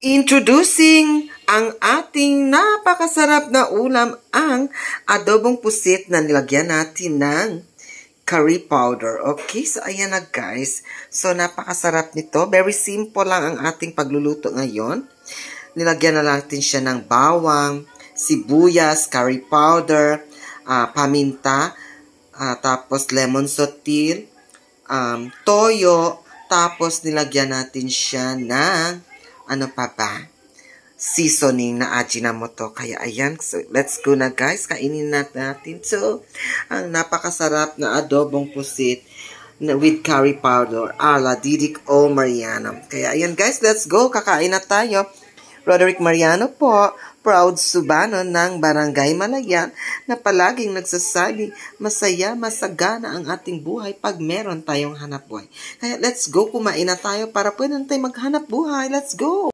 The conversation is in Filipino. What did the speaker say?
Introducing ang ating napakasarap na ulam, ang adobong pusit na nilagyan natin ng curry powder. Okay, so ayan na guys. So napakasarap nito. Very simple lang ang ating pagluluto ngayon. Nilagyan na natin siya ng bawang, sibuyas, curry powder, paminta, tapos lemon sotil, toyo, tapos nilagyan natin siya ng ano pa ba? Seasoning na Ajinomoto. Kaya ayan, so let's go na guys. Kainin natin. So, ang napakasarap na adobong pusit with curry powder ala Didic O. Mariano. Kaya ayan guys, let's go. Kakain na tayo. Roderick Mariano po, proud Subano ng Barangay Malayan na palaging nagsasabing masaya, masagana ang ating buhay pag meron tayong hanap buhay. Kaya let's go, kumain na tayo para pwede tayo maghanap buhay. Let's go!